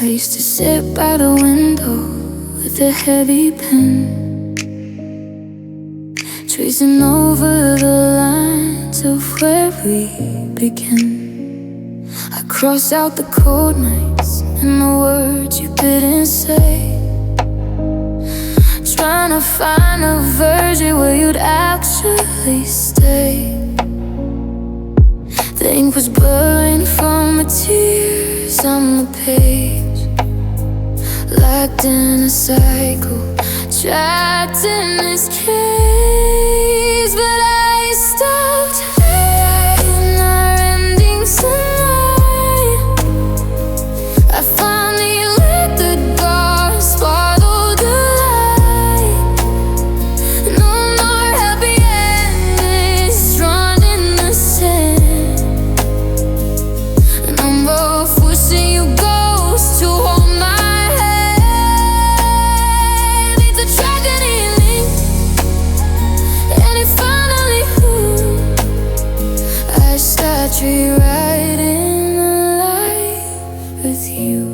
I used to sit by the window with a heavy pen, tracing over the lines of where we began. I cross out the cold nights and the words you didn't say, trying to find a version where you'd actually stay. The ink was blurring from the tears on the page, locked in a cycle, trapped in this cage. But I stopped writing our ending tonight. I finally let the dark swallow the light. No more happy endings drawn in the sand. No more forcing you ghosts to hold my hand. It's a tragedy linked, and it finally grew. I start rewriting a life with you.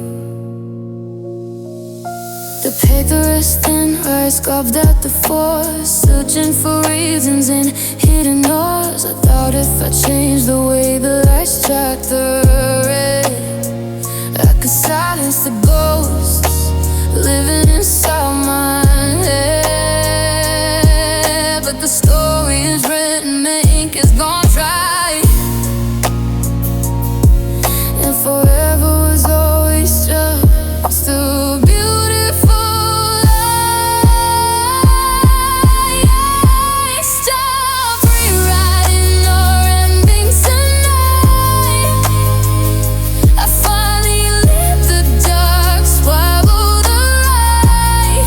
The paper is thin, eyes carved at the force, searching for reasons in hidden doors. I thought if I changed the way the light struck the red, I could silence the ghosts living inside my head. But the story is written, the ink is gone dry, and forever was always just a beautiful lie. I stopped rewriting our ending tonight. I finally let the dark swallow the light.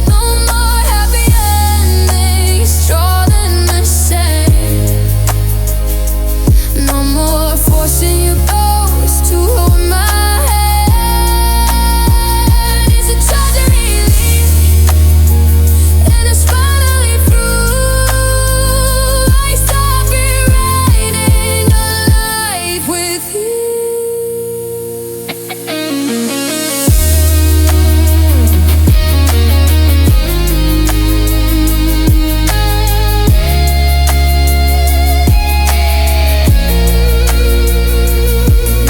No more happy endings drawn in the sand. No more forcing you ghosts to hold my hand. It's a tragedy leave, and it's finally through. I stopped rewriting a life with you.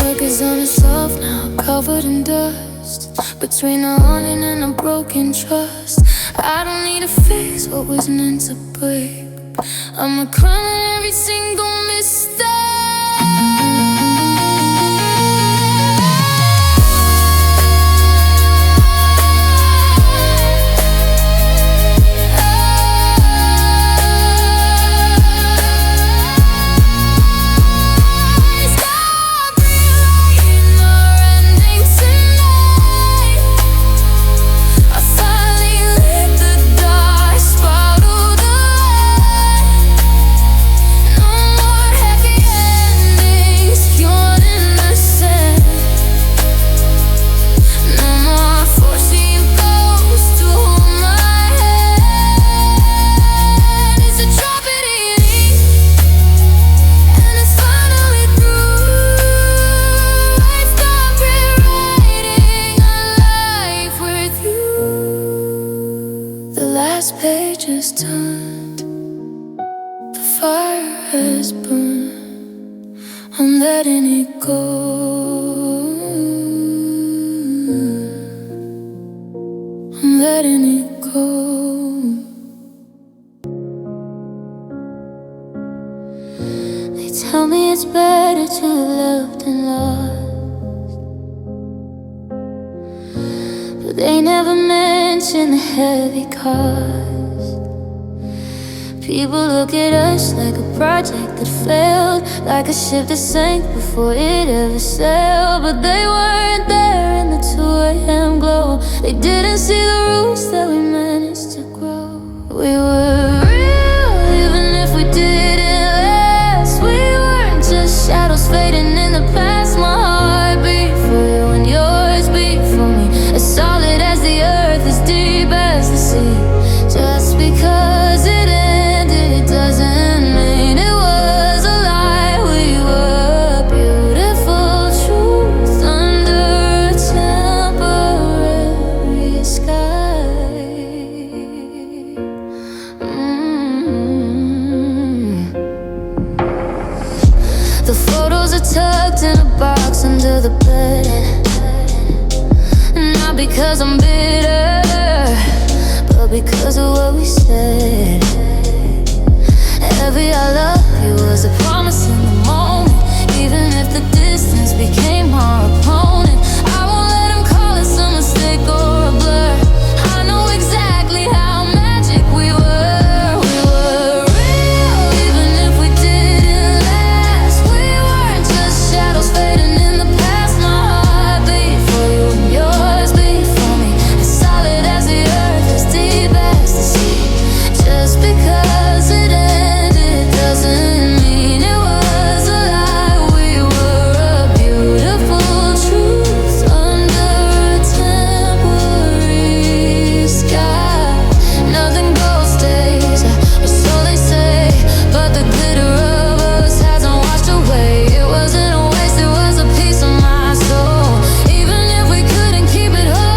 Work is on a shelf now, covered in dust, between a haunting and a broken trust. I don't need to fix what was meant to break. I'm a crime in every single mistake. Stop rewriting our ending tonight. I finally let the dark swallow the light. No more happy endings drawn in the sand. No more forcing you ghosts to hold my hand. It's a tragedy, and it's finally through. I stopped rewriting a life with you. The last page is turned, the fire has burned. I'm letting it go. I'm letting it go. They tell me it's better to have loved and lost, but they never mention the heavy cost. People look at us like a project that failed, like a ship that sank before it ever sailed. But they weren't there in the 2 a.m. glow. They didn't see the roots that we managed to grow. We were real, even if we didn't last. We weren't just shadows fading in the past. My heart beat for you and yours beat for me, as solid as the earth, as deep as the sea. Just because it ended, it doesn't mean it was a lie. We were beautiful truth under a because I'm bitter, but because of what we said. Every I love you was a promise in the moment, even if the distance became our opponent. I won't let him call us a mistake or a blur. I know exactly how magic we were. We were real, even if we didn't last. We weren't just shadows fading in the past. My heart beat for you and yours beat for me, as solid as the earth, as deep as the sea. Just because it ended doesn't mean it was a lie. We were a beautiful truth under a temporary sky. Nothing gold stays, or so they say, but the glitter of us hasn't washed away. It wasn't a waste, it was a piece of my soul, even if we couldn't keep it whole.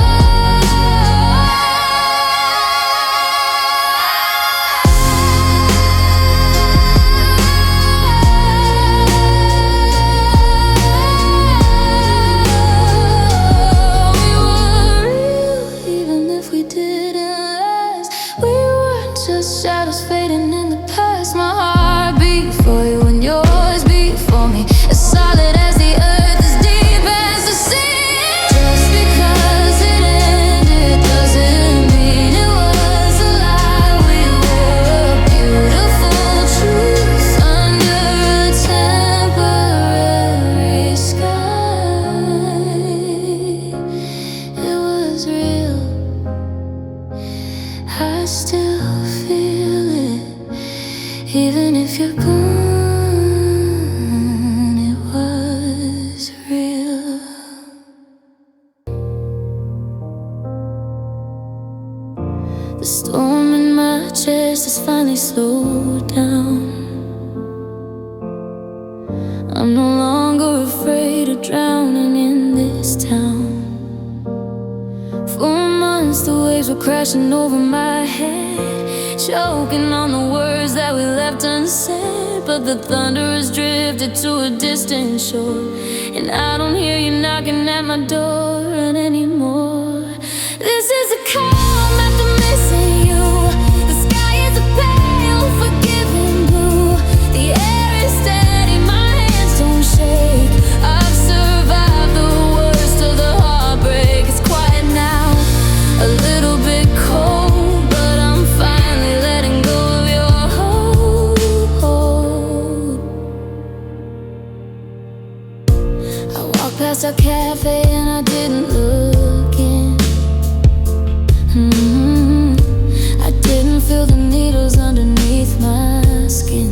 We were real, even if we didn't last. We weren't just shadows fading in the past. My heart beat for you and yours beat for me, as solid as the earth, as deep as the sea. Just because it ended doesn't mean it was a lie. We were a beautiful truth under a temporary sky. It was real, I still feel it, even if you're gone. It was real. The storm in my chest has finally slowed down. I'm no longer afraid of drowning in this town. For months the waves were crashing over my head, choking on the words that we left unsaid. But the thunder has drifted to a distant shore, and I don't hear you knocking at my door anymore. This is a calm after missing you. The sky is a pale, forgiving blue. The air is steady, my hands don't shake. I've survived the worst of the heartbreak. It's quiet now, a little bit cold, but I'm finally letting go of your hold. I walked past our cafe and I didn't look in. I didn't feel the needles underneath my skin.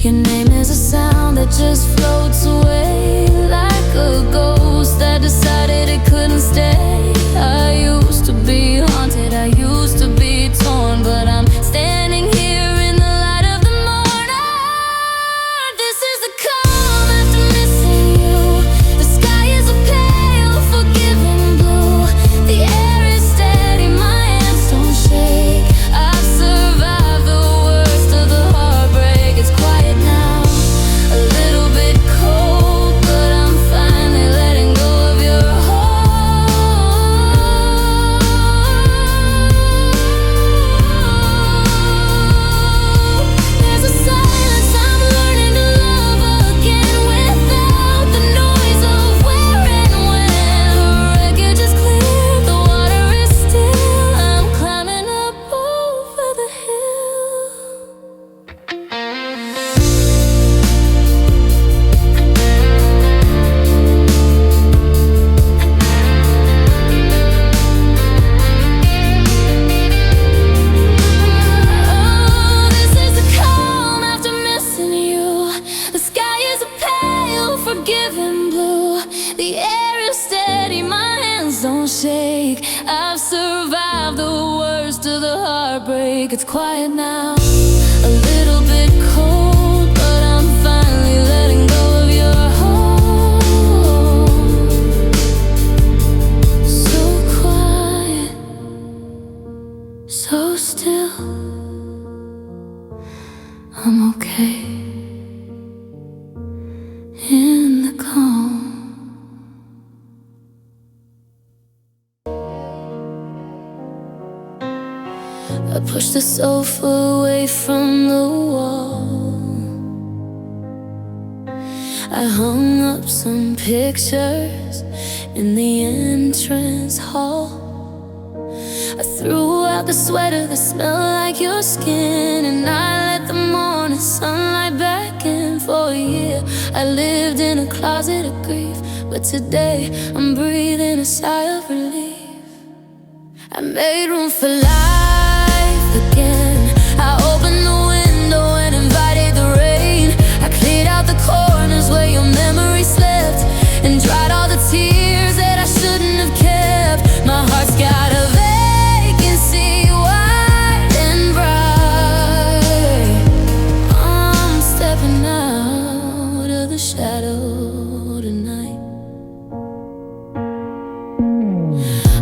Your name is a sound that just floats away, like a ghost that decided it couldn't stay. I used to be haunted, I used to be torn, but I'm standing here in the light of the morning. This is the calm after missing you. The sky is a pale, forgiving blue. The air is steady, my hands don't shake. I've survived the worst of the heartbreak. It's quiet now, a little bit cold, but I'm finally letting go of your hold. There's a silence I'm learning to love again, without the noise of where and when. The wreckage is clear, the water is still. I'm climbing up over the hill. Oh, this is the calm after missing you. The sky is a pale, forgiving blue. The air is steady, my hands don't shake. I've survived the worst of the heartbreak. It's quiet now, a little bit cold, but I'm finally letting go of your hold. So quiet, so still. I'm okay in the calm. I pushed the sofa away from the wall. I hung up some pictures in the entrance hall. I threw out the sweater that smelled like your skin, and I let the morning sunlight back in. For a year I lived in a closet of grief, but today I'm breathing a sigh of relief. I made room for life again. I opened the window and invited the rain. I cleared out the corners where your memory slept, and dried all the tears that I shouldn't have kept. My heart's got a vacancy, wide and bright. I'm stepping out of the shadow tonight.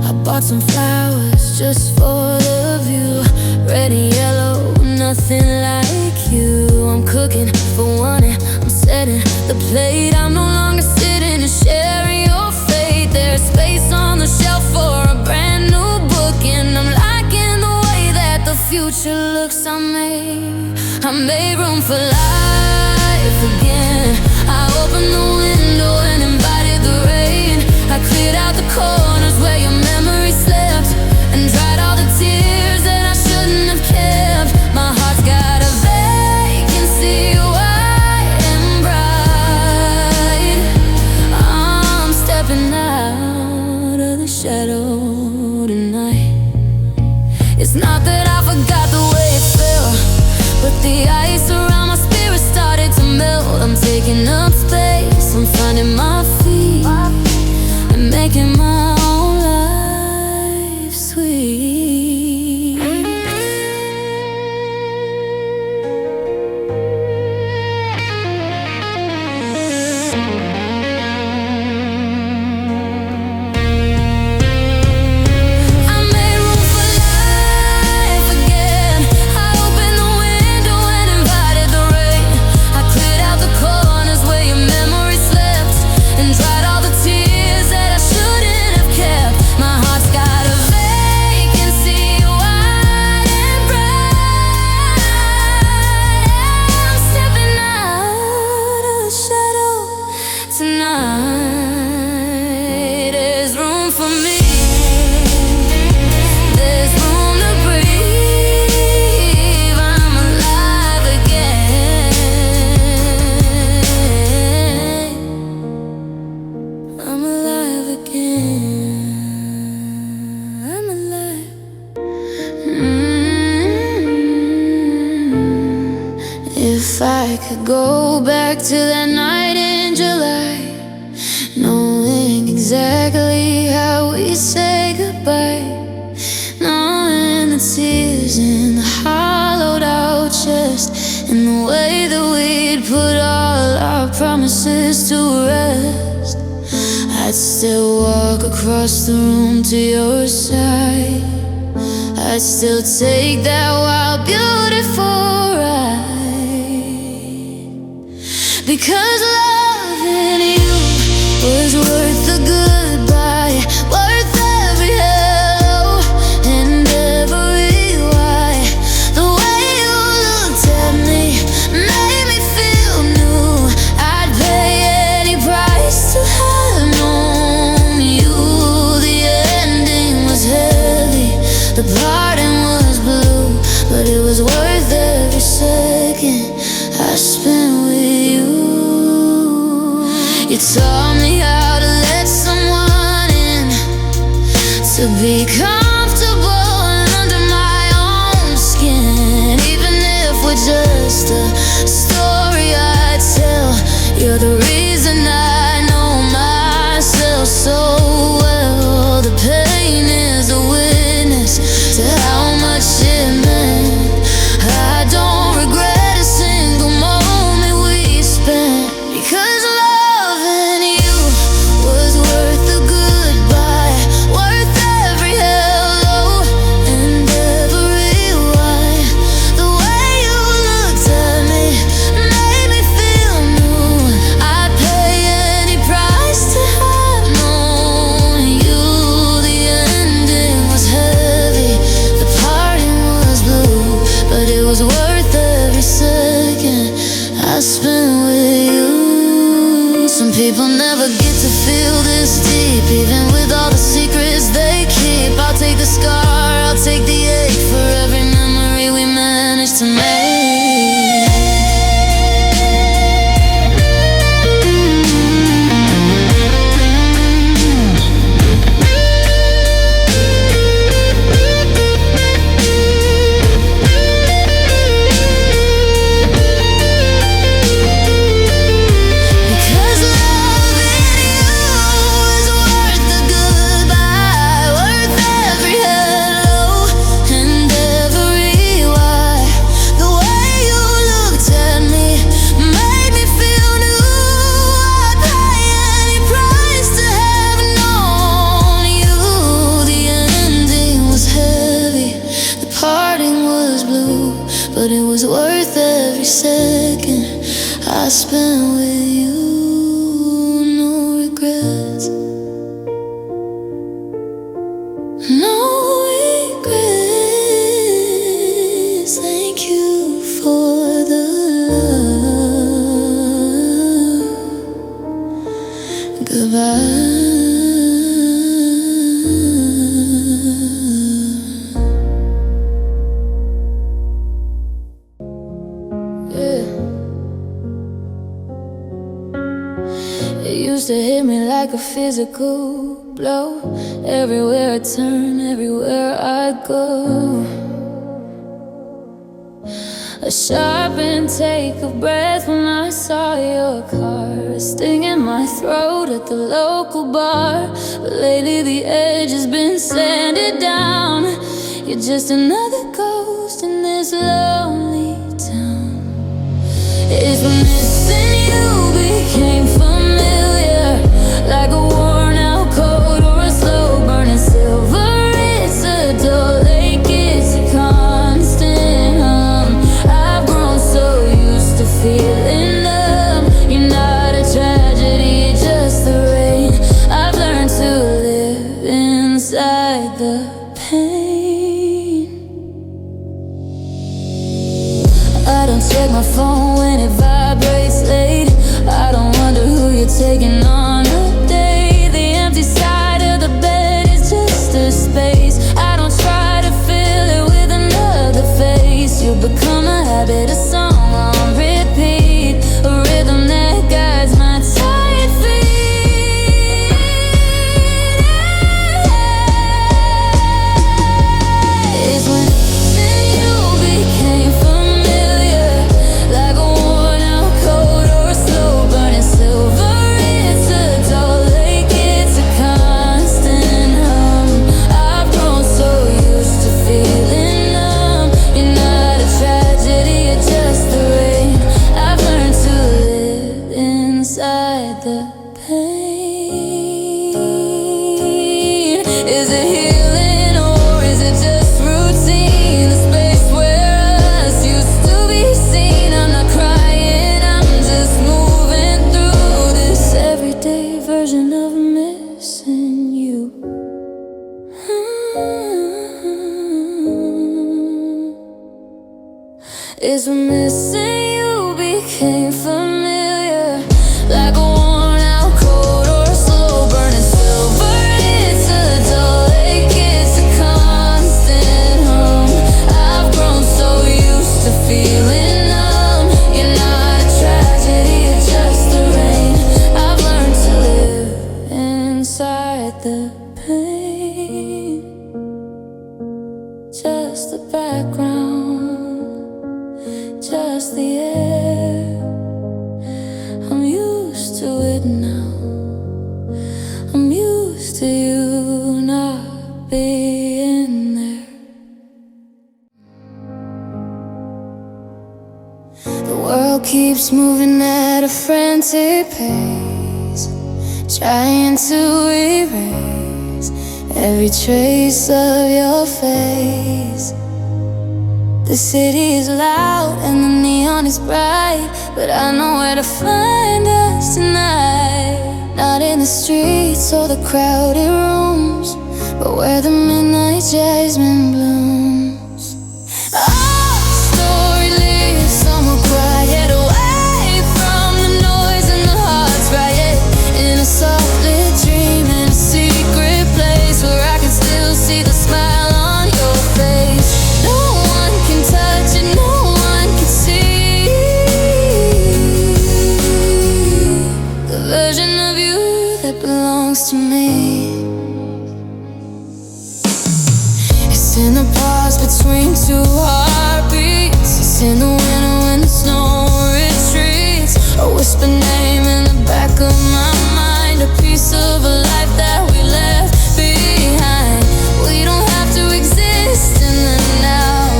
I bought some flowers just for the view, red and yellow, nothing like you. I'm cooking for one and I'm setting the plate. I'm no longer sitting and sharing your fate. There's space on the shelf for a brand new book, and I'm liking the way that the future looks. I made room for life again. I opened the window and invited the rain. I cleared out the corners where your memory slept, and dried all the tears that I shouldn't have kept. My heart's got a vacancy, wide and bright. I'm stepping out of the shadow tonight. It's not that I forgot the way it felt, but the ice around my spirit started to melt. I'm taking up space, I'm finding my feet, and making my own life sweet. I made room for life again. I opened the window and invited the rain. I cleared out the corners where your memory slept, and dried all the tears that I shouldn't have kept. My heart's got a vacancy, wide and bright. I'm stepping out of the shadow tonight. There's room for me, there's room to breathe. I'm alive again. I'm alive again. I'm alive. If I could go back to that night in July, knowing exactly how we say goodbye, knowing the tears in the hollowed out chest, and the way that we'd put all our promises to rest, I'd still walk across the room to your side. I'd still take that wild, beautiful ride, because loving you was worth the goodbye, worth every hello and every why. The way you looked at me made me feel new. I'd pay any price to have known you. The ending was heavy, the parting was blue, but it was worth every second I spent with you. You taught me how to let someone in, to be comfortable under my own skin. Even if we're just a story I tell, you're the reason I know myself so well. The pain is a witness to how much it meant. I don't regret a single moment we spent, because loving you was worth the goodbye, worth every hello never get to feel this deep, even with all the secrets they keep. I'll take the scar, I'll take the ache, for every memory we managed to make. But it was worth every second I spent with you. No regrets, no regrets. Thank you for the love. Goodbye. It used to hit me like a physical blow. Everywhere I turn, everywhere I go, a sharp intake of breath when I saw your car, a sting in my throat at the local bar. But lately the edge has been sanded down. You're just another ghost in this lonely town. It's when missing you became familiar, like a worn out coat or a slow burning silver. It's a dull ache, it's a constant hum. I've grown so used to feeling numb. You're not a tragedy, you're just the rain. I've learned to live inside the pain. I don't check my phone when it vibrates late. I don't wonder who you're taking on a date. The empty side of the bed is just a space. I don't try to fill it with another face. You'll become a habit, a song on repeat, a rhythm that guides my tired feet. It's when you became familiar, like a worn out coat or a slow burning silver. It's a dull ache, it's a constant hum. I've grown so used to feeling numb. You're not a tragedy, you're just the rain. I've learned to live inside the pain. Is it healing or is it just routine? The space where us used to be seen. I'm not crying, I'm just moving through this everyday version of missing you. It's when missing you became familiar, like a worn out coat or a slow burning silver. It's a dull ache, it's a constant hum. I've grown so used to feeling numb. You're not a tragedy, you're just the rain. I've learned to live inside the pain. Just the background, just the air. I'm used to it now. I'm used to you not being there. The world keeps moving at a frantic pace, trying to erase every trace of your face. The city is loud and the neon is bright, but I know where to find us tonight. Not in the streets or the crowded rooms, but where the midnight jasmine blooms. Our story lives somewhere quiet, away from the noise and the heart's riot. In that belongs to me. It's in the pause between two heartbeats. It's in the winter when the snow retreats. A whispered name in the back of my mind, a piece of a life that we left behind. We don't have to exist in the now.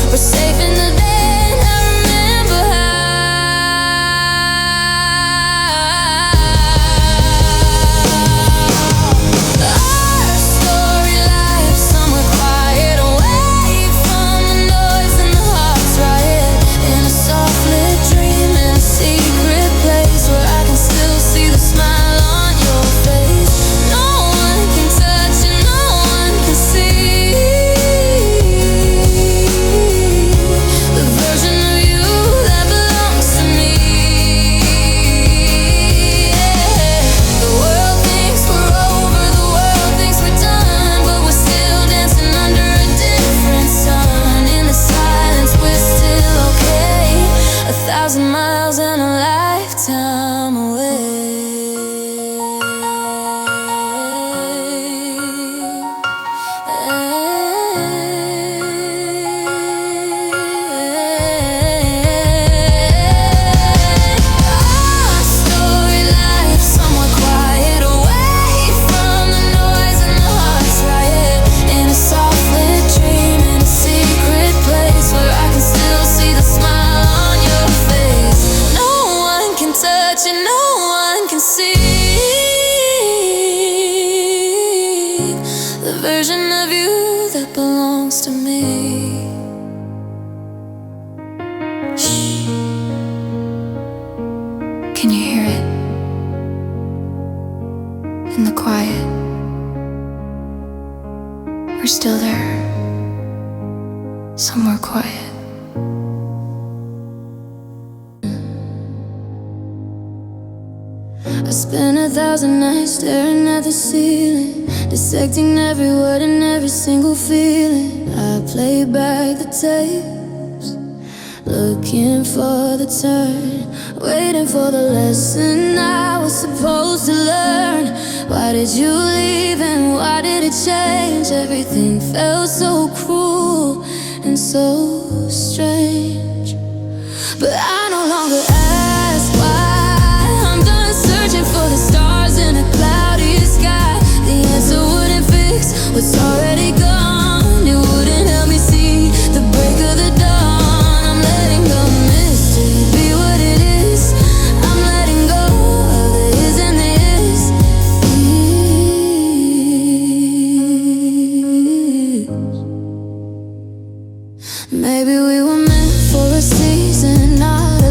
We're safe in the then. I remember our story life somewhere quiet, away from the noise and the heart's riot, in a soft lit dream, in a secret place where I can still see the smile on your face. No one can touch and no one can see the version of you that belongs to me. The world thinks we're over, the world thinks we're done, but we're still dancing under a different sun. In the silence we're still okay, 1,000 miles and a lifetime away. Our story life somewhere quiet, away from the noise and the heart's riot, in a soft lit dream, in a secret place where I can still see the smile on your face. No one can touch and no one can see the version of you that belongs to me. Shh. Can you hear it? In the quiet, we're still there, somewhere quiet. I spent 1,000 nights staring at the ceiling, dissecting every word and every single feeling. I play back the tapes, looking for the turn, waiting for the lesson I was supposed to learn. Why did you leave and why did it change? Everything felt so cruel and so strange. But I no longer ask why. I'm done searching for the stars in a cloudy sky. The answer wouldn't fix what's already gone. It wouldn't help me see the break of the dawn. I'm letting go of mystery be what it is. I'm letting go of the is and the is. Maybe we were meant for a season, not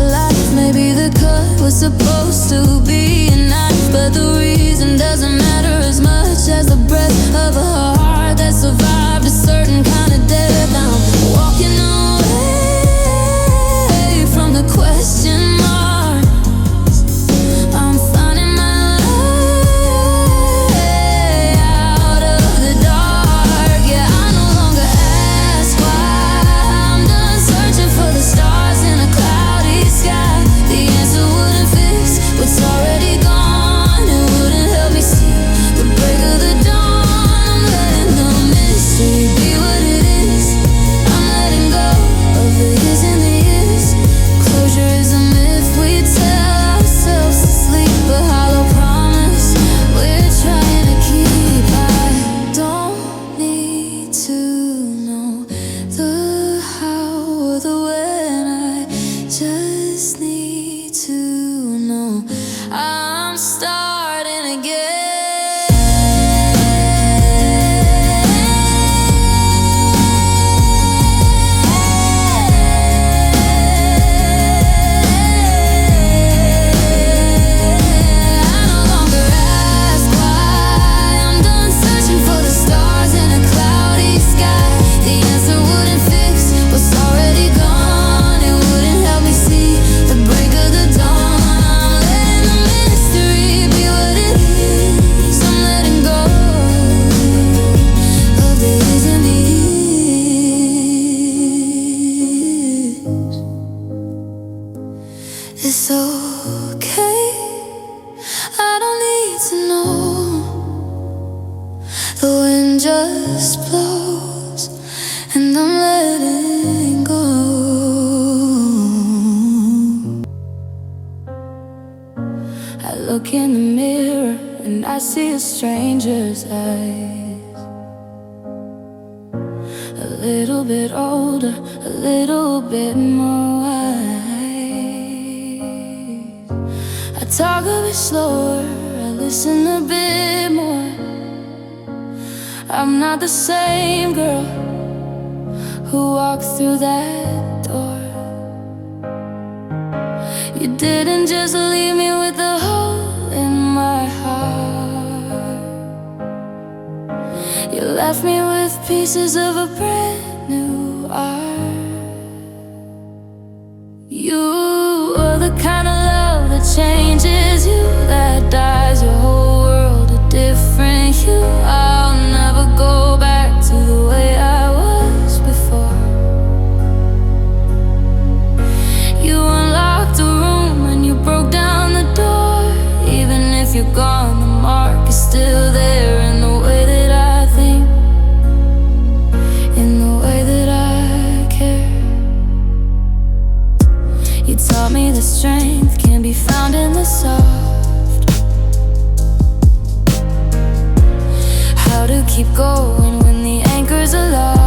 and I see a stranger's eyes. A little bit older, a little bit more wise. I talk a bit slower, I listen a bit more. I'm not the same girl who walked through that door. You didn't just leave me with a hole in my heart. You left me with pieces of a brand new art. You were the kind of love that changes you, that dyes your whole world a different hue. I'll never go back to the way I was before. You unlocked the room and you broke down the door. Even if you're gone, the mark is still there in the way that I think, in the way that I care. You taught me that strength can be found in the soft. How to keep going when the anchors are off.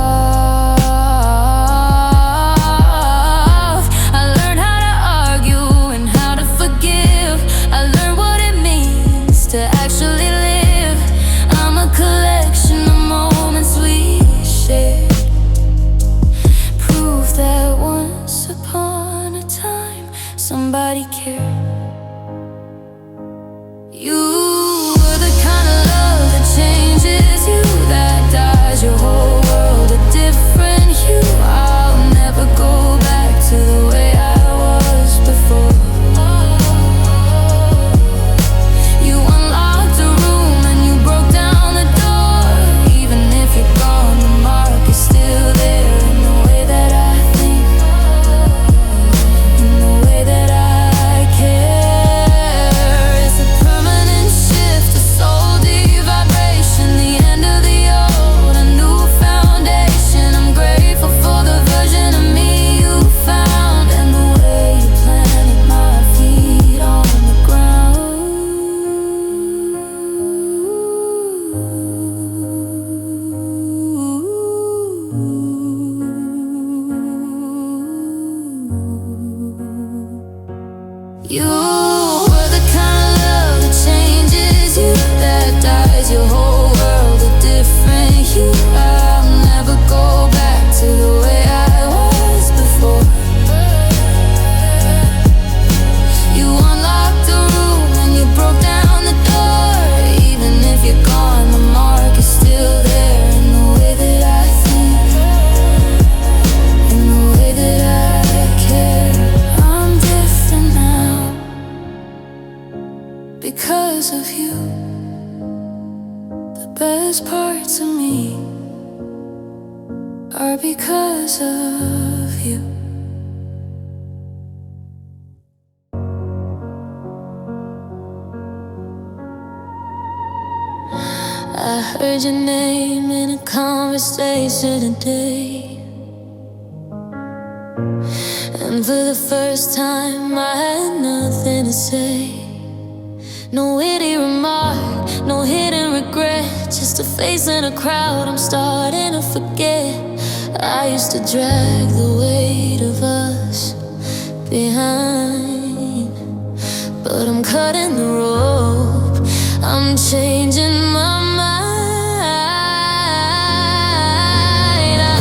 I learned how to argue and how to forgive. I learned what it means to actually live. I'm a collection of moments we shared, proof that once upon a time somebody cared. You were the kind of love that changes you, that dyes your whole world a different hue. I'll never go back to the way I was before. You unlocked the room and you broke down the door. Even if you're gone, the mark is still there in the way that I think, in the way that I care. It's a permanent shift, a soul devibration, the end of the old, a new foundation. I'm grateful for the version of me you found, and the way you planted my feet on the ground. You were the kind of love that changes you, that dyes your whole world a different hue. I'll never go back to the way I was before. You unlocked the room and you broke down the door. Even if you're gone, the mark is still there in the way that I think, in the way that I care. I'm different now because of you. The best parts of me are because of you. I heard your name in a conversation today, and for the first time I had nothing to say. No witty remark, no hidden regret, just a face in a crowd I'm starting to forget. I used to drag the weight of us behind, but I'm cutting the rope, I'm changing my mind. I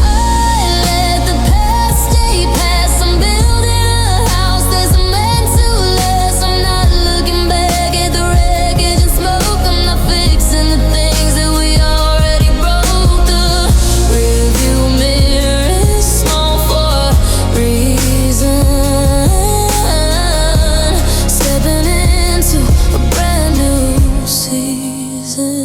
let the past stay past. I'm building a house that's meant to last. I'm not looking back at the wreckage and smoke. I'm not fixing the things that we already broke. The rearview mirror is small for a reason. Stepping into a brand new season.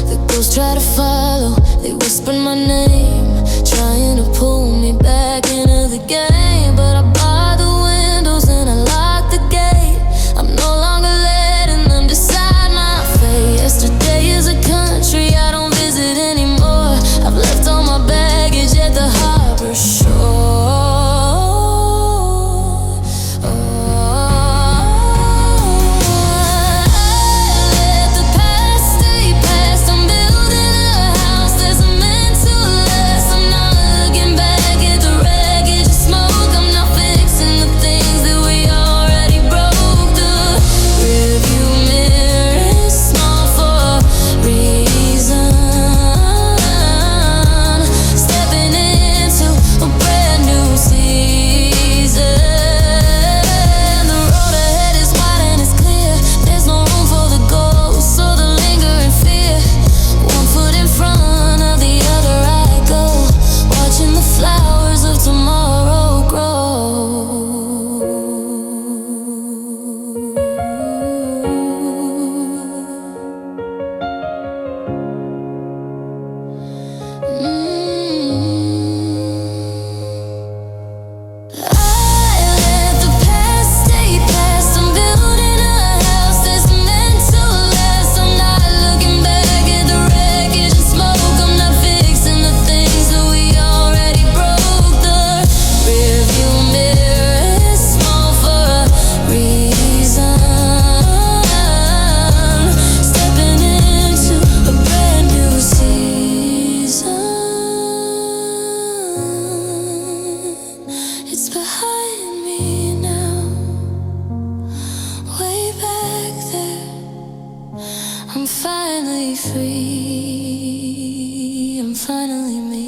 The ghosts try to follow, they whisper my name, trying to pull me back into the game. But I bar the windows and I lock the gate. I'm no longer letting them decide my fate. Yesterday is a country I don't visit anymore. I've left all my baggage at the harbor shore. I'm finally free, I'm finally me.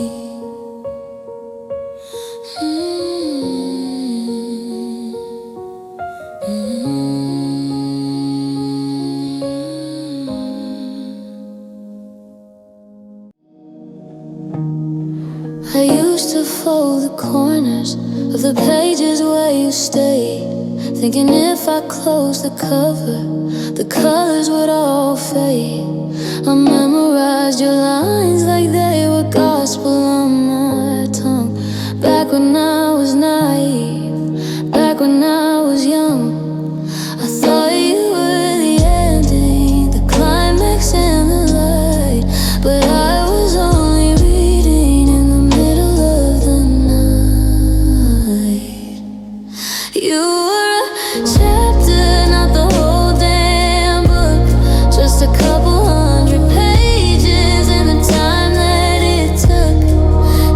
I used to fold the corners of the pages where you stayed, thinking if I closed the cover, the colors would all fade. I memorized your lines like they were gospel on my tongue. Back when I was naive, back when I was young, I thought you were the ending, the climax and the light. But I was only reading in the middle of the night. You were a chapter, not the whole damn book, just a couple hundred pages, and the time that it took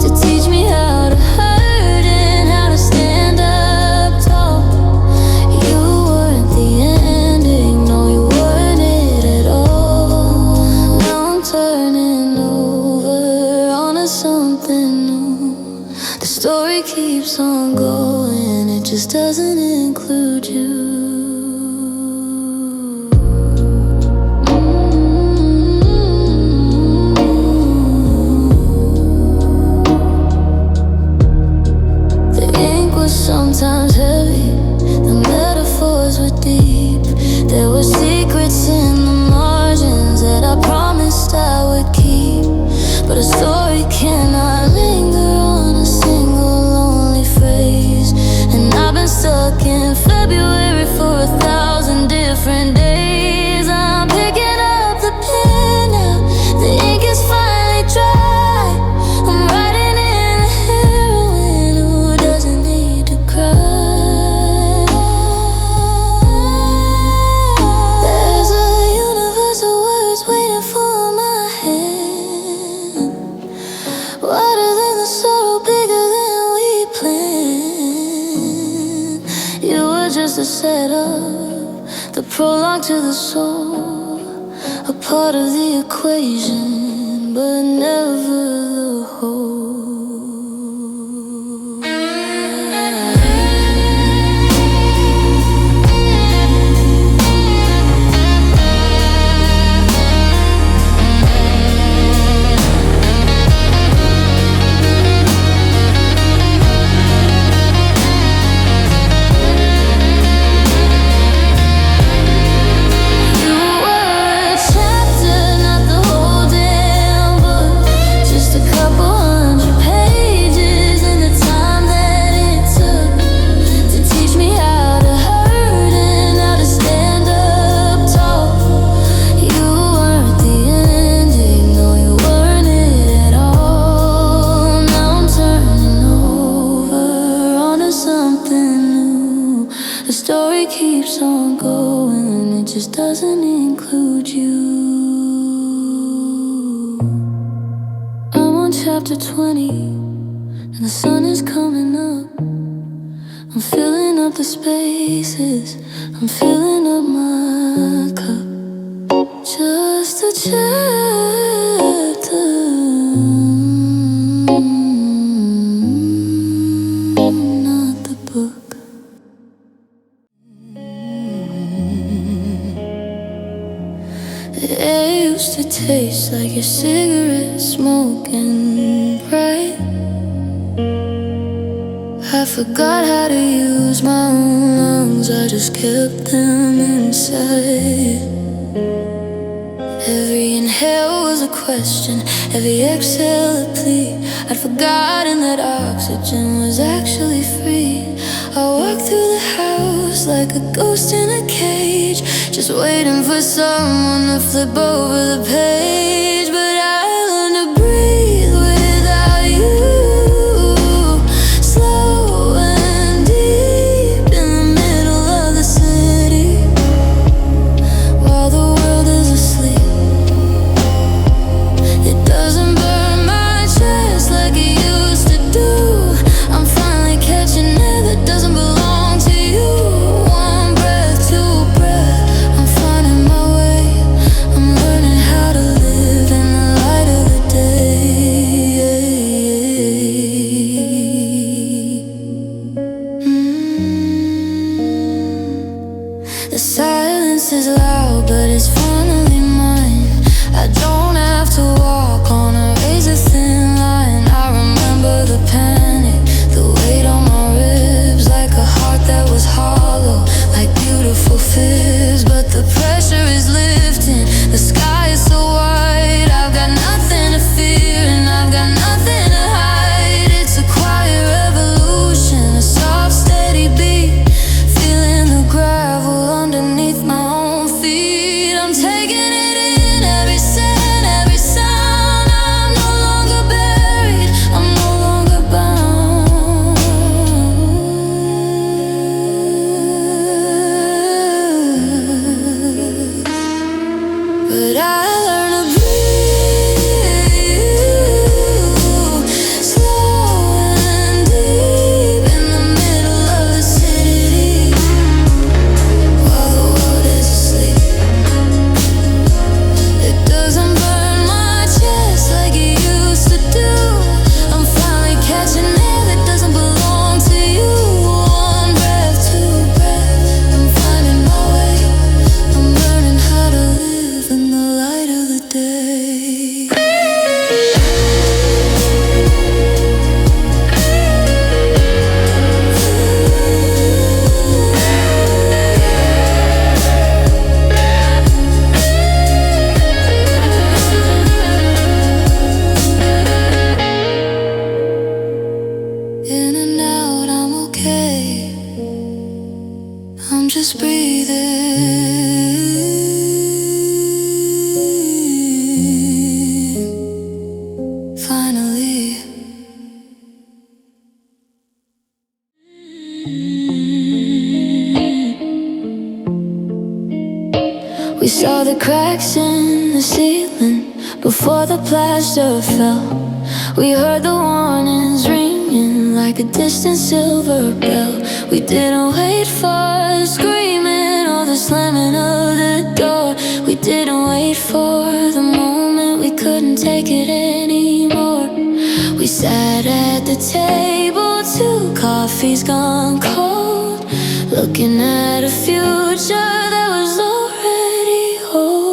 to teach me how to hurt and how to stand up tall. You weren't the ending, no, you weren't it at all. Now I'm turning over onto something new. The story keeps on going, it just doesn't include you. The ink was sometimes heavy, the metaphors were deep. There were secrets in the margins that I promised I would keep. But a story cannot linger on a single lonely phrase. And I've been stuck in February for 1,000 different days. I'm picking up the pen now, the ink is finally dry. I'm writing in a heroine who doesn't need to cry. There's a universe of words waiting for my hand, wider than the sorrow, bigger than we planned. You were just a setup, the prologue to the soul, a part of the equation, but never the whole. You were a chapter, not the whole damn book, just a couple hundred pages, and the time that it took to teach me how to hurt and how to stand up tall. You weren't the ending, no, you weren't it at all. Now I'm turning over onto something new. The story keeps on going, it just doesn't include you. I'm on chapter 20, and the sun is coming up. I'm filling up the spaces, I'm filling up my cup. Just a chapter, not the book. It used to taste like your cigarette smoking bright. I forgot how to use my own lungs, I just kept them inside. Every inhale was a question, every exhale a plea. I'd forgotten that oxygen was actually free. I walked through the house like a ghost in a cage, just waiting for someone to flip over the page. But I learned to breathe without you, slow and deep in the middle of the city, while the world is asleep. It doesn't burn my chest like it used to do. I'm finally catching air that doesn't belong to you. One breath, two breath, I'm finding my way, I'm learning fears, but the pressure is lifting. The sky is so white. I've got nothing to fear and I've got nothing to hide. It's a quiet revolution, a soft steady beat, feeling the gravel underneath my own feet. I'm taking it in, every scent, every sound. I'm no longer buried, I'm no longer bound. But I learn to breathe slow and deep in the middle of the city, while the world is asleep. It doesn't burn my chest like it used to do. I'm finally catching air that doesn't belong to you. One breath, two breaths, I'm finding my way. I'm learning how to live in the light of the day. In and out, I'm okay. I'm just breathing. Finally. We saw the cracks in the ceiling before the plaster fell. We heard the warnings ringing like a distant silver bell. We didn't wait for screaming or the slamming of the door. We didn't wait for the moment we couldn't take it anymore. We sat at the table, 2 coffees gone cold, looking at a future that was already old.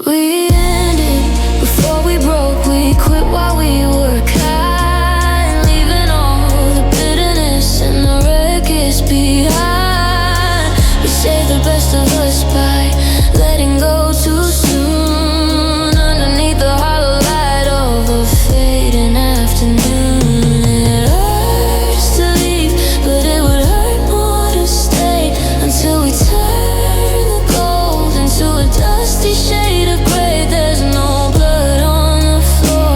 We ended before we broke, we quit while we were kind, leaving all the bitterness and the wreckage behind. We saved the best of us by letting go too soon, underneath the hollow light of a fading afternoon. It hurts to leave, but it would hurt more to stay until we turn the gold into a dusty shade of gray. There's no blood on the floor,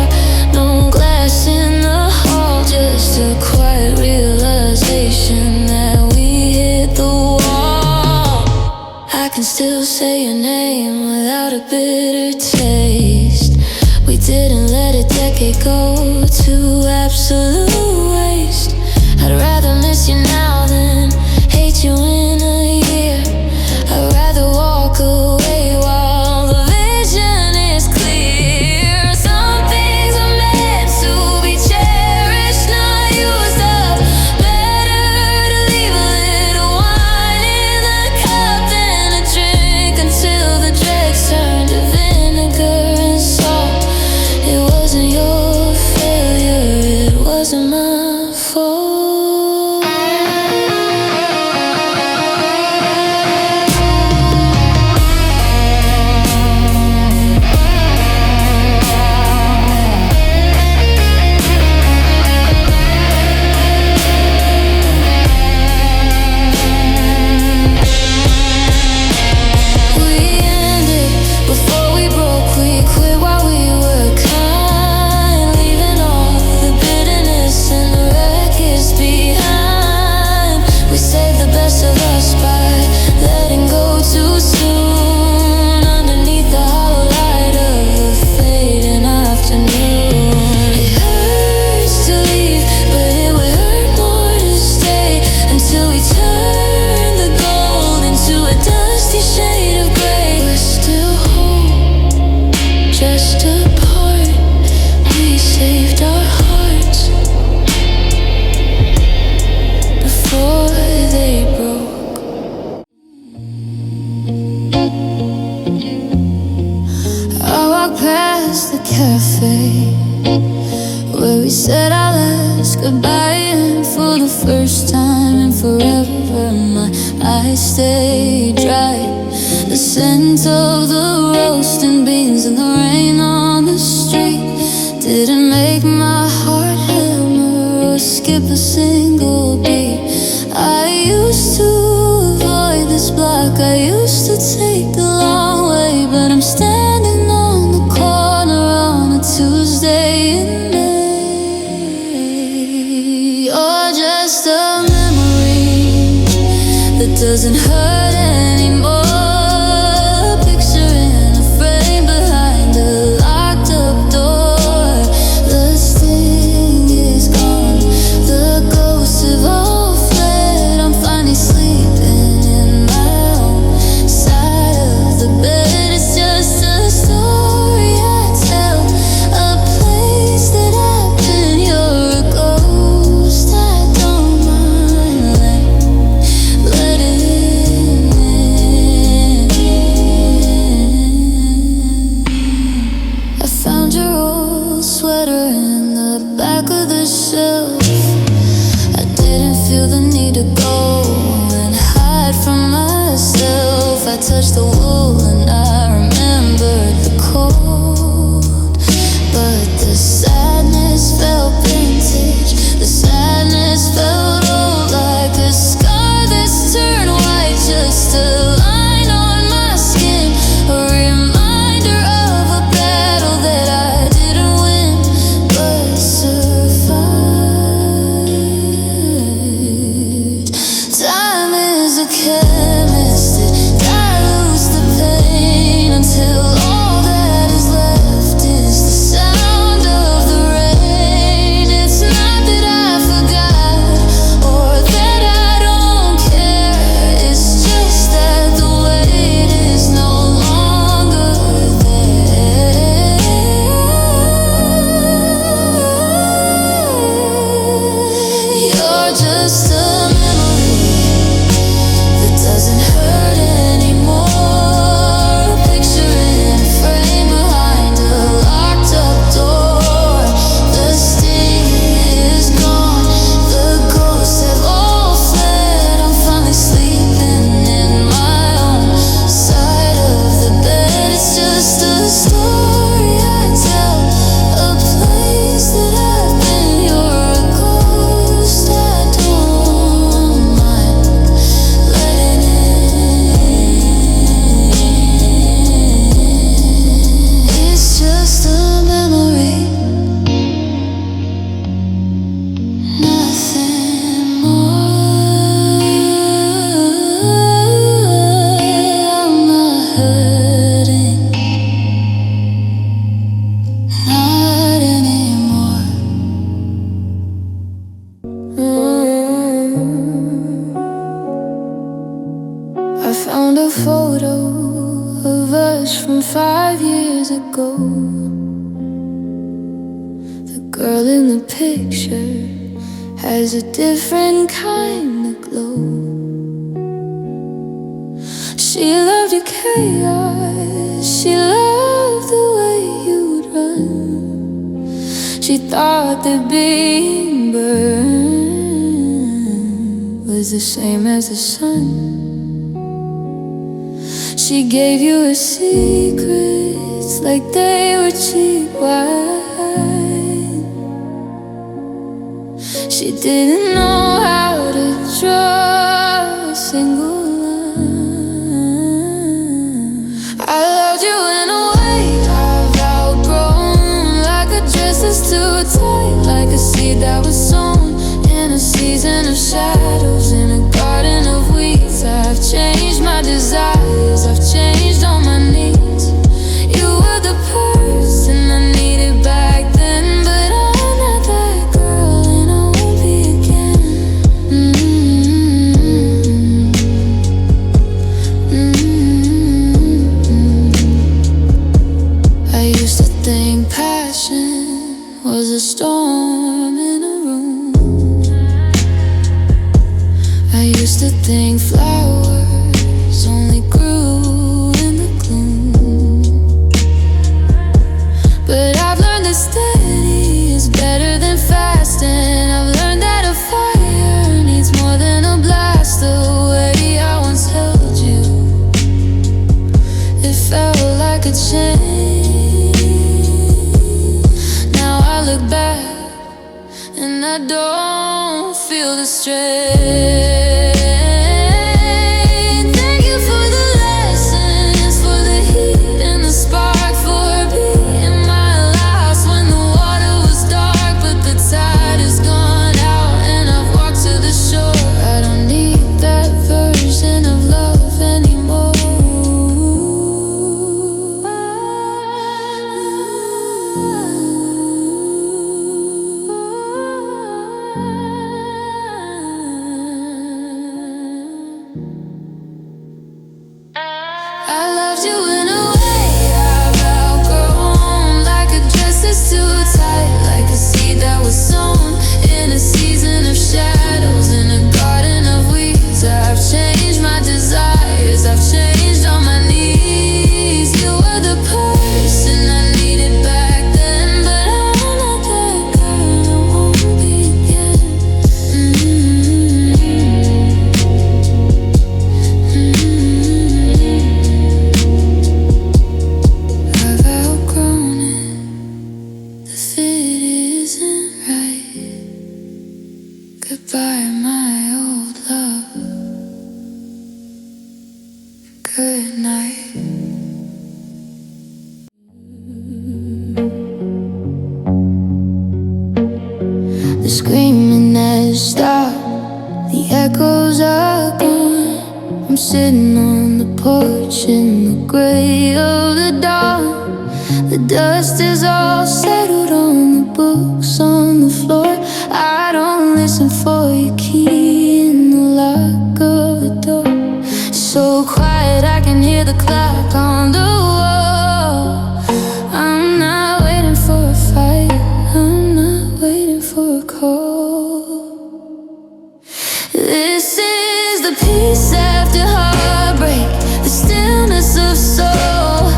no glass in the hall, just a quiet realization that we hit the wall. I can still say your name without a bitter taste. We didn't let a decade go to absolute waste. I'd rather miss you now than hate you in a year. I'd rather walk away while the vision is clear. Some things are meant to be cherished, not used up. Better to leave a little wine in the cup than a drink until the dregs turn to vinegar and salt. It wasn't your failure, it wasn't my fault. We ended before we broke, we quit while we were kind, leaving all the bitterness and the wreckage behind. We saved the best of us by letting go too soon, underneath the hollow light of a fading afternoon. It hurts to leave, but it would hurt more to stay until we turn the gold into a dusty shade of gray. We're still home, just apart. We saved our hearts before they broke. I walk past the cafe where we said our last goodbye, and for the first time in forever my eyes stay dry. The scent of the roasting beans and the rain on the street didn't make my heart hammer or skip a single beat. I used to avoid this block, I used to take the long way, but I'm standing on the corner on a Tuesday in May. You're just a memory that doesn't hurt anymore. A picture in a frame behind a locked up door. The sting is gone, the ghosts have all fled. I'm finally sleeping in my own side of the bed. It's just a story I tell, a place that I've been. You're a ghost I don't mind let it in. I found your old sweater in the back of the shelf. I didn't feel the need to go and hide from myself. I touched the wool and I remembered the cold, but the sadness felt vintage. The sadness felt old, like a scar that's turned white. Just a line on my skin, a reminder of a battle that I didn't win but survived. Time is a chemist, it dilutes the pain until all that is left is the sound of the rain. It's not that I forgot or that I don't care, it's just that the weight is no longer there. You're just a memory that doesn't hurt anymore. A picture in a frame behind a locked up door. The sting is gone, the ghosts have all fled. I'm finally sleeping in my own side of the bed. It's just a story I tell, a place that I've been. You're a ghost I don't mind letting in. It's just a memory, nothing more. I'm not hurting, not anymore. I found a photo of us from 5 years ago. The girl in the picture has a different kind of glow. She loved your chaos, she loved the way you'd run. She thought that being burned was the same as the sun. She gave you her secrets like they were cheap wine. She didn't know how to draw a single line. I loved you in a way I've outgrown, like a dress that's too tight, like a seed that was sown in a season of shadows, in a garden of weeds. I've changed my desires, I've changed all my needs. You were the person I needed back then, but I'm not that girl and I won't be again. I used to think passion was a storm in a room. I used to think flowers only could change. Now I look back and I don't feel the strain. Thank you for the lessons, for the heat and the spark, for being my last when the water was dark. But the tide has gone out and I've walked to the shore. I don't need that version of love anymore. I loved you in a way I've outgrown, like a dress that's too tight, like a seed that was sown in a season of shadows, in a garden of weeds. I've changed my desires, I've changed on my knees. You were the person I needed back then, but I'm not that girl, I won't be again. I've outgrown it, the fit isn't right. Goodbye, my old love. Good night. The screaming has stopped, the echoes are gone. I'm sitting on the porch in the gray of the dawn. The dust is all settled on the books on the floor. I don't listen for your key in the lock of the door. So quiet I can hear the clock on the wall. I'm not waiting for a fight, I'm not waiting for a call. This is the peace after heartbreak, the stillness of soul,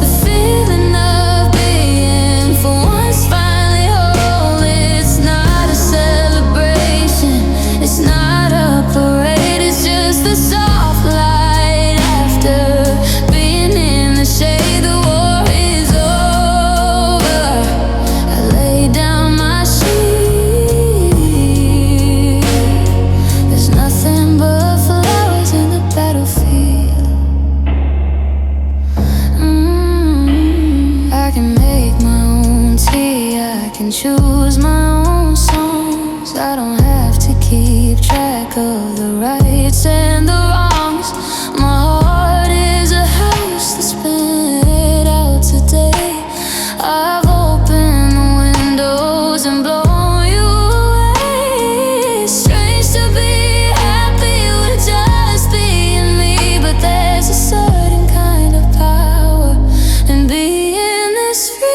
the feeling of being for once finally whole. It's not a celebration, it's not a parade, it's just the soft light after being in the shade. The war is over, I lay down my sheet. There's nothing but flowers in the battlefield. I can make my own tea, I can choose my own songs. I don't have to keep track of the rights and the wrongs. My heart is a house that's been laid out today. I've opened the windows and blown you away. Strange to be happy with just being me, but there's a certain kind of power in being this free.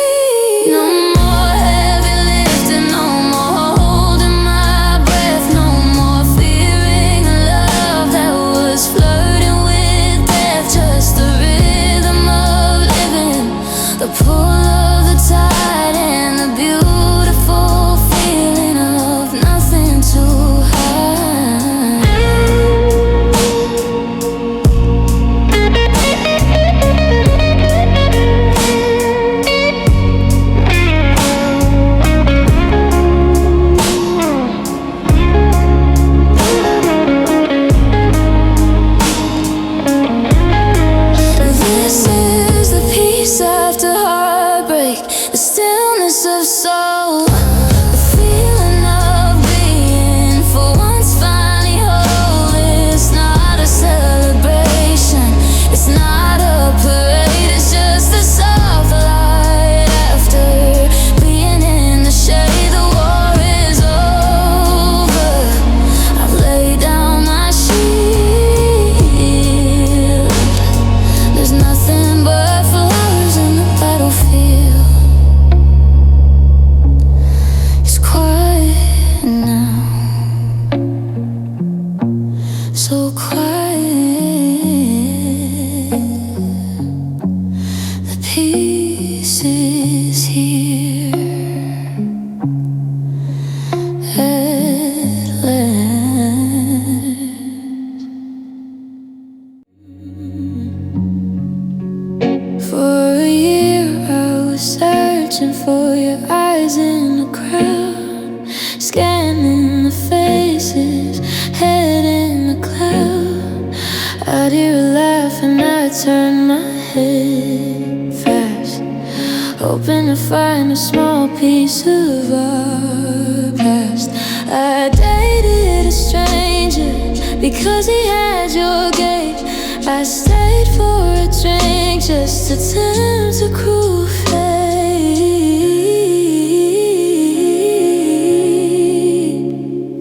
No more heavy lifting, no more holding my breath, no more fearing love. searching for your eyes in the crowd, scanning the faces, head in the cloud. I'd hear a laugh and I'd turn my head fast, hoping to find a small piece of our past. I dated a stranger because he had your gait. I stayed for a drink just to tempt a cruel fate.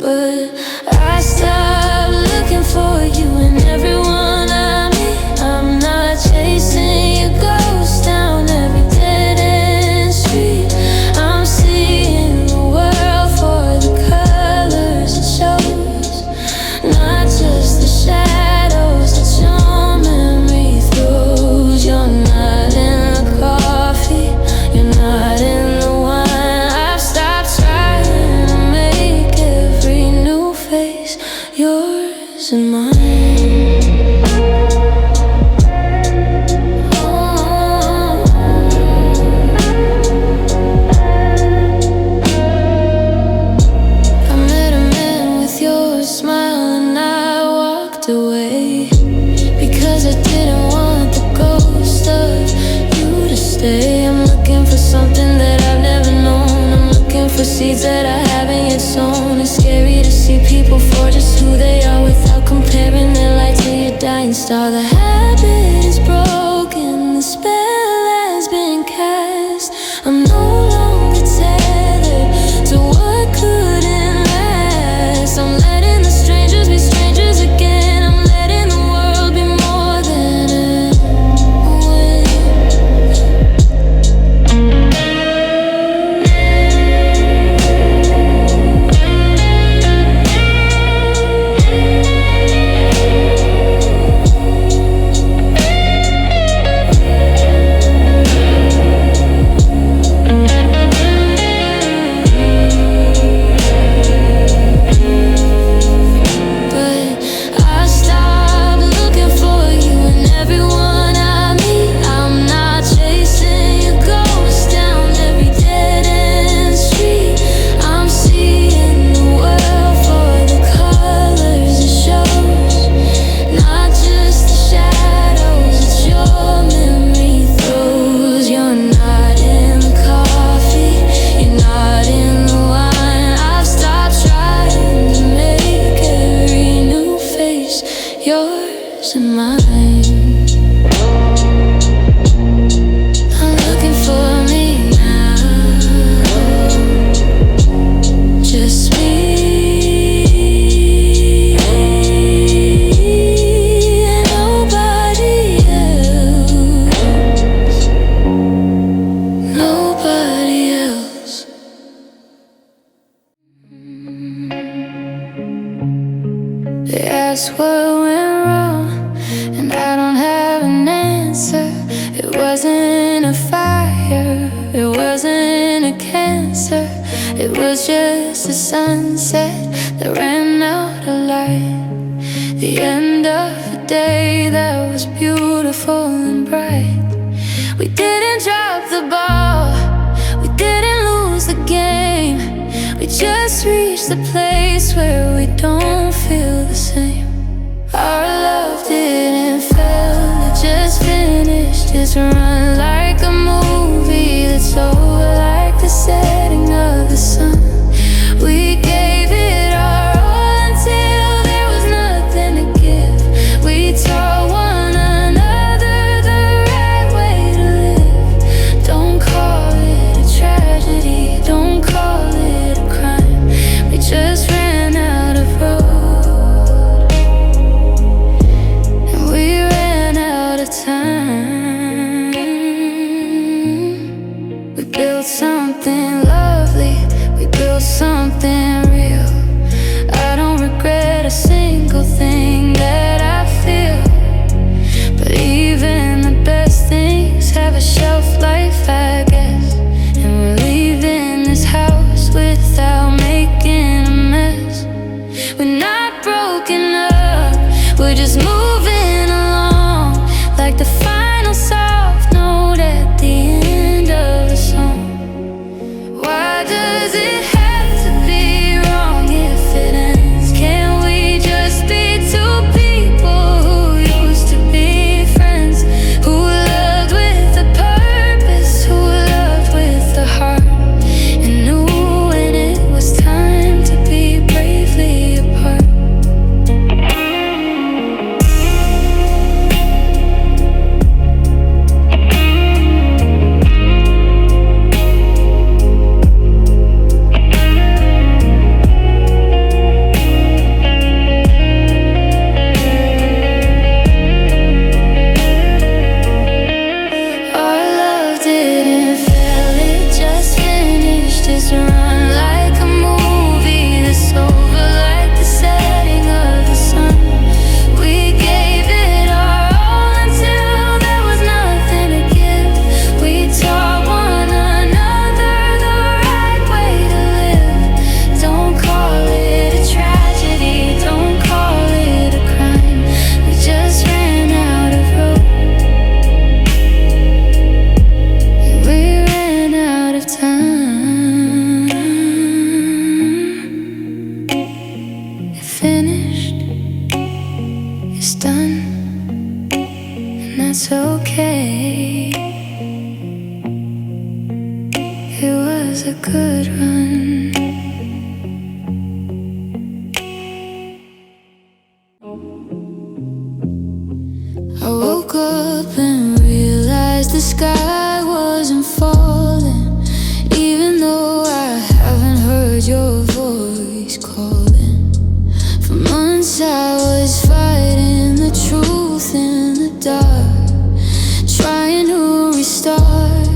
But I stopped looking for you in everyone I meet. I'm not chasing your ghost down every dead-end street. I'm seeing the world for the colors it shows, not just the shadows that your memory throws. You're not in the coffee, you're not in the wine. I've stopped trying to make every new face yours and mine. I met a man with your smile and I walked away because I didn't want the ghost of you to stay. I'm looking for something that I've never known. I'm looking for seeds that I haven't yet sown. It's scary to see people for just who they are without comparing their light to your dying star. The habit is broken, the spell has been cast. I'm no longer tethered to what couldn't last. I'm letting the strangers be strangers again. I'm letting the world be more than a win. But I stopped looking for you in everyone I meet. I'm not chasing your ghost down every dead-end street. I'm seeing the world for the colors it shows, not just the shadows that your memory throws. You're not in the coffee, you're not in the wine. I've stopped trying to make every new face yours and mine. I'm looking for me now, just me and nobody else, nobody else. They ask what went wrong, and I don't have an answer. It wasn't a fire, it wasn't a cancer. It was just a sunset that ran out of light. The end of a day that was beautiful and bright. We didn't drop the ball, we didn't lose the game. We just reached the place where we don't feel the same. Our love didn't fail, it just finished its run like a movie that's over, like the setting of the sun. We gave it our all until there was nothing to give. We taught one another the right way to live. Don't call it a tragedy, don't call it a crime. We just ran out of road, and we ran out of time. We built that's okay. It was a good run. I woke up and realized the sky wasn't falling, even though I haven't heard your voice calling. For months I was fighting the truth in the dark, trying to restart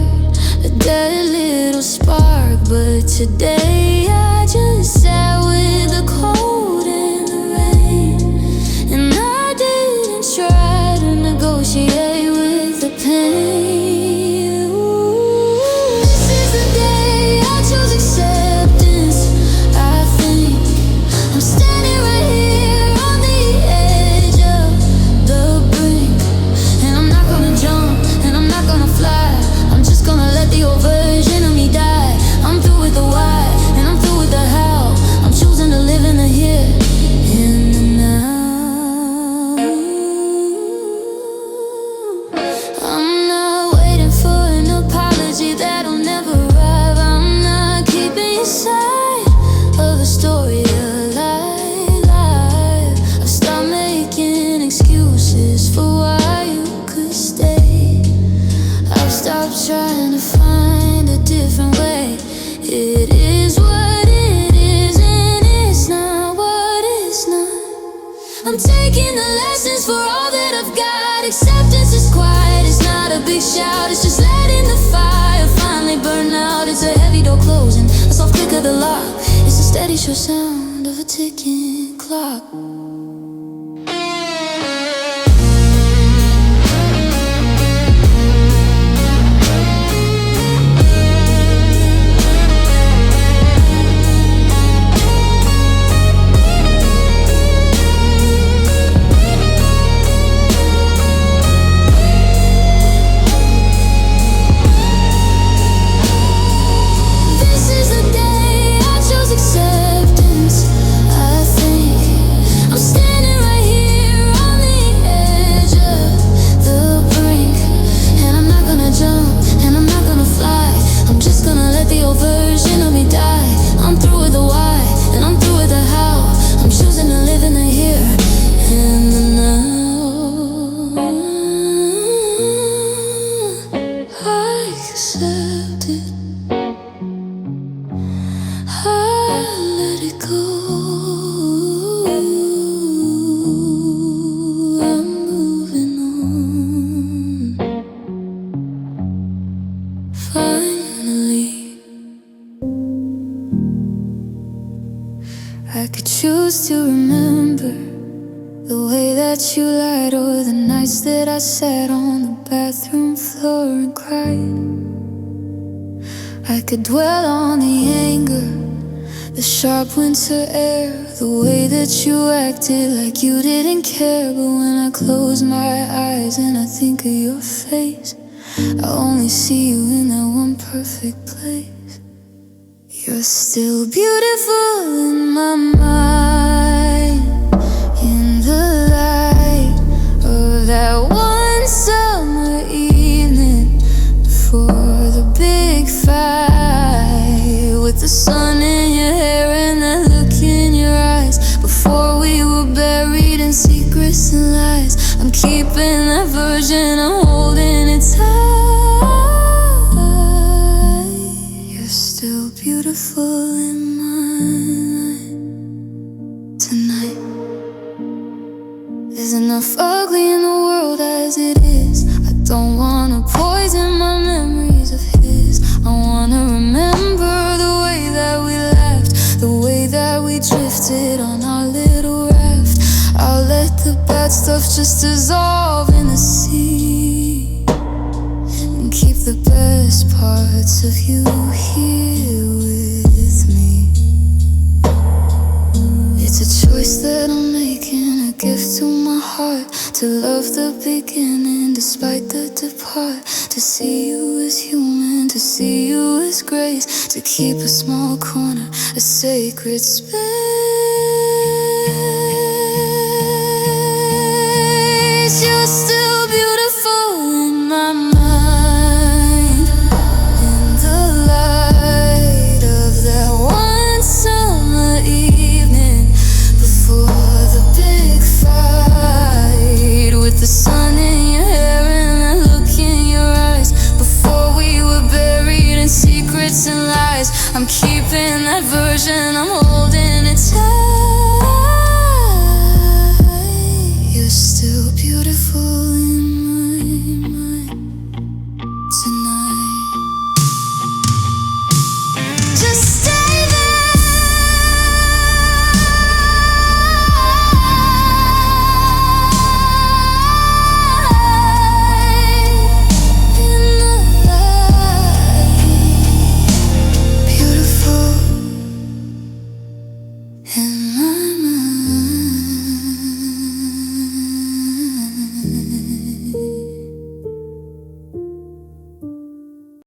a dead little spark. But today I just sat with the cold and the rain, and I didn't try to negotiate with the pain. Ooh, this is the day I chose acceptance. I think I'm standing right here on the edge of the brink, and I'm not gonna jump and I'm not gonna fly. I'm just gonna let the old version of me die. I'm through with the why and I'm through with the how. I'm choosing to live in the here, in the now. I'm not waiting for an apology that'll never arrive. I'm not keeping your side of the story alive. I've stopped making excuses for why you could stay. I've stopped trying to find a different way. It is what it is, and it's not what it's not. I'm taking the lessons for all that I've got. Acceptance is quiet, it's not a big shout. It's just letting the fire finally burn out. It's a heavy door closing, a soft click of the lock. It's a steady sure sound of a ticking clock. I could choose to remember the way that you lied, or the nights that I sat on the bathroom floor and cried. I could dwell on the anger, the sharp winter air, the way that you acted like you didn't care. But when I close my eyes and I think of your face, I only see you in that one perfect place. You're still beautiful in my mind, in the light of that one summer evening before the big fight, with the sun in your hair and that look in your eyes. Before we were buried in secrets and lies, I'm keeping that version, I'm holding it tight. Still beautiful in my life tonight. There's enough ugly in the world as it is. I don't wanna poison my memories of his. I wanna remember the way that we laughed, the way that we drifted on our little raft. I'll let the bad stuff just dissolve in the sea, and keep the best parts of you here with me. It's a choice that I'm making, a gift to my heart, to love the beginning despite the depart, to see you as human, to see you as grace, to keep a small corner, a sacred space.